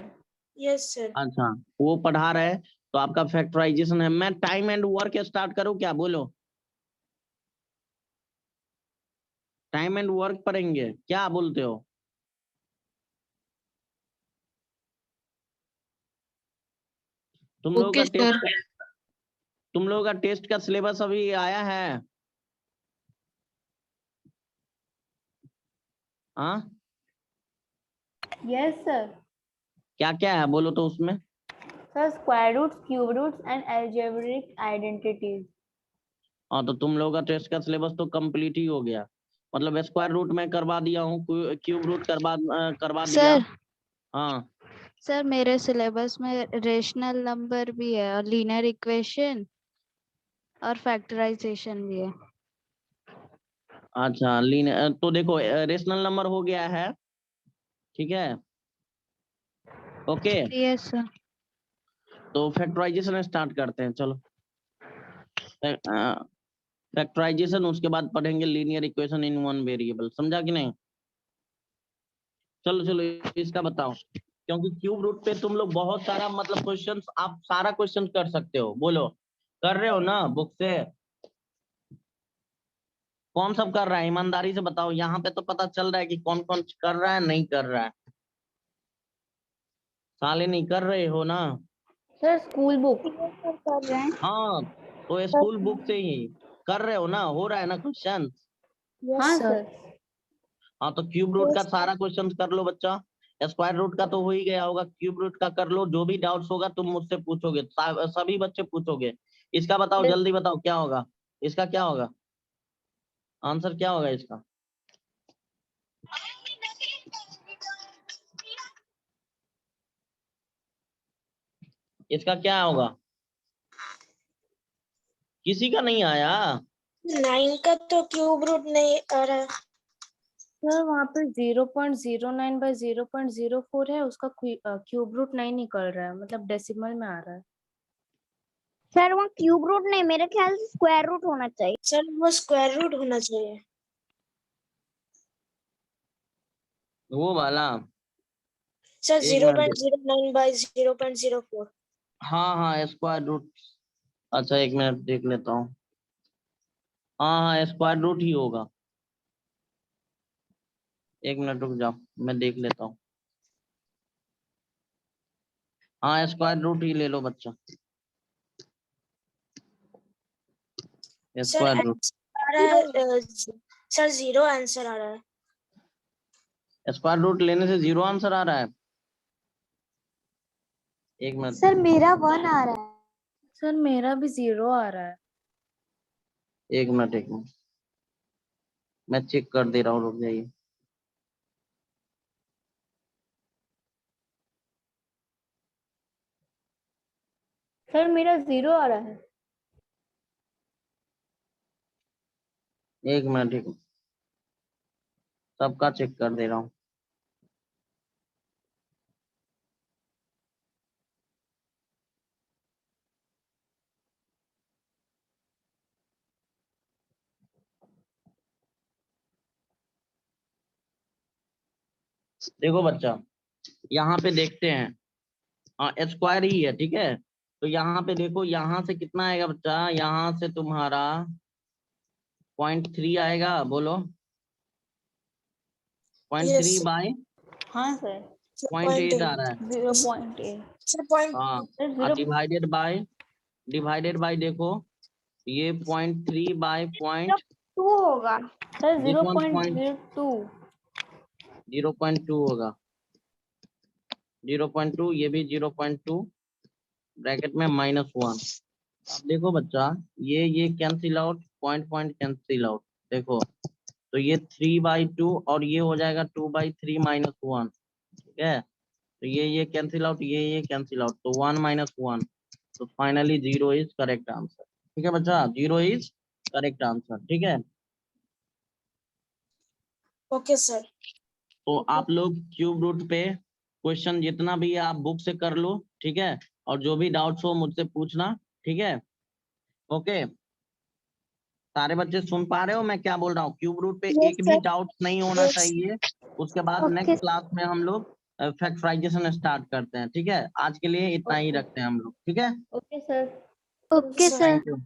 Yes sir. अच्छा, वो पढ़ा रहे हैं। तो आपका फैक्टराइजेशन है। मैं टाइम एंड वर्क स्टार्ट करूं क्या? बोलो, टाइम एंड वर्क पढ़ेंगे क्या बोलते हो? तुम लोगों का ओके सर। टेस्ट तुम लोगों का टेस्ट का सिलेबस अभी आया है? हाँ यस सर। क्या क्या है बोलो तो उसमें। Sir square roots, cube roots and algebraic identities. हाँ तो तुम लोगों का टेस्ट का सिलेबस तो कंप्लीट ही हो गया। मतलब स्क्वायर रूट में करवा दिया हूँ, क्यूब रूट करवा दिया। सर हाँ सर मेरे सिलेबस में रेशनल नंबर भी है और लीनियर इक्वेशन और फैक्टराइजेशन भी है। अच्छा तो देखो रेशनल नंबर हो गया है, ठीक है। Okay yes sir. तो फैक्टराइजेशन स्टार्ट करते हैं, चलो। फैक्टराइजेशन उसके बाद पढ़ेंगे linear equation in one variable, समझा कि नहीं। चलो चलो इसका बताओ, क्योंकि क्यूब रूट पे तुम लोग बहुत सारा मतलब क्वेश्चंस, आप सारा क्वेश्चन कर सकते हो। बोलो कर रहे हो ना बुक से? कौन सब कर रहा है ईमानदारी से बताओ, यहाँ पे तो पता चल रहा है कि कौन कौन कर रहा है नहीं कर रहा है। साले नहीं कर रहे हो ना? Sir school book. सर कर रहे हैं। हाँ तो स्कूल बुक से ही कर रहे हो ना, हो रहा है ना क्वेश्चन। हाँ यस सर। सर। हाँ तो क्यूब रूट का सारा क्वेश्चन कर लो बच्चा। स्क्वायर रूट का तो हो ही गया होगा, क्यूब रूट का कर लो। जो भी डाउट्स होगा तुम मुझसे पूछोगे, सभी बच्चे पूछोगे। इसका बताओ, जल्दी बताओ क्या होगा, इसका क्या होगा, आंसर क्या होगा इसका? इसका क्या होगा? किसी का नहीं आया? 9 का तो क्यूब रूट नहीं आ रहा। सर वहाँ पे 0.09 बाय 0.04 है, उसका क्यूब रूट नहीं निकल रहा है, मतलब डेसिमल में आ रहा है। सर वहाँ क्यूब रूट नहीं, मेरे ख्याल से स्क्वायर रूट होना चाहिए। सर वो स्क्वायर रूट होना चाहिए। वो वाला। सर एक मिनट। 0.09 बाय 0.04। हाँ हाँ स्क्वायर रूट। अच्छा एक मिनट देख लेता हूँ। हाँ हाँ स्क्वायर रूट ही होगा। एक मिनट रुक जाओ, मैं देख लेता हूँ। हाँ स्क्वायर रूट ही ले लो बच्चा, सर स्क्वायर रूट। आंसर आ रहा है सर 0 आंसर आ रहा है। स्क्वायर रूट लेने से 0 आंसर आ रहा है। एक मिनट। सर मेरा 1 आ रहा है। सर मेरा भी 0 आ रहा है। एक मिनट एक मिनट, मैं चेक कर दे रहा हूँ, रुक जाइए। सर मेरा 0 आ रहा है। एक मिनट एक मिनट, सबका चेक कर दे रहा हूँ। देखो बच्चा, यहाँ पे देखते हैं। हाँ स्क्वायर ही है, ठीक है। तो यहाँ पे देखो, यहाँ से कितना आएगा बच्चा, यहाँ से तुम्हारा 0.3 आएगा, बोलो 0.3 यस बाय हाँ सर। 0.8 आ रहा है। 0.8। Sir point. हाँ सर और 0। डिवाइडेड बाय देखो, ये 0.3 बाय पॉइंट, 2 होगा। Sir this one 0.02। 0.2 होगा। 0.2, ये भी 0.2, ब्रैकेट में -1। अब देखो बच्चा, ये cancel out, point point cancel out. देखो तो ये 3/2 और ये हो जाएगा 2/3 -1, ठीक है। तो ये कैंसिल आउट, ये कैंसिल आउट, तो 1 -1। तो फाइनली 0 इज करेक्ट आंसर, ठीक है बच्चा, 0 इज करेक्ट आंसर, ठीक है। Okay sir. तो आप लोग क्यूब रूट पे क्वेश्चन जितना भी है आप बुक से कर लो, ठीक है। और जो भी डाउट्स हो मुझसे पूछना, ठीक है। ओके, सारे बच्चे सुन पा रहे हो मैं क्या बोल रहा हूँ? क्यूब रूट पे यस एक भी सर। डाउट नहीं होना चाहिए। उसके बाद ओके। नेक्स्ट क्लास में हम लोग फैक्टराइजेशन स्टार्ट करते हैं, ठीक है। आज के लिए इतना ही रखते हैं हम लोग, ठीक है। Okay sir. Okay sir. Thank you.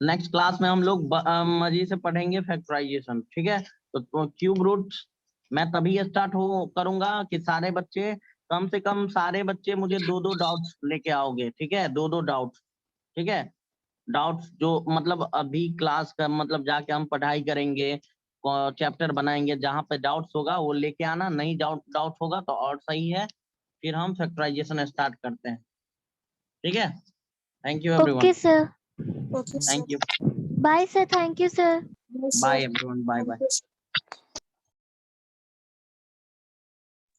Next class में हम लोग मजे से पढ़ेंगे फैक्टराइजेशन, ठीक है। तो क्यूब रूट मैं तभी स्टार्ट हो करूंगा कि सारे बच्चे, कम से कम सारे बच्चे मुझे 2-2 डाउट्स लेके आओगे, ठीक है। 2-2 डाउट्स, ठीक है। डाउट्स जो मतलब अभी क्लास का मतलब जाके हम पढ़ाई करेंगे, चैप्टर बनाएंगे, जहां पे डाउट्स होगा वो लेके आना, नहीं डाउट होगा तो और सही है, फिर हम फैक्टराइजेशन स्टार्ट करते हैं। ठीक है, thank you everyone, Okay, sir. Okay, sir. Thank you, Bye, sir. Thank you, sir. Yes, bye sir. Everyone, bye bye.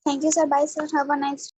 Thank you, sir. Bye, sir. Have a nice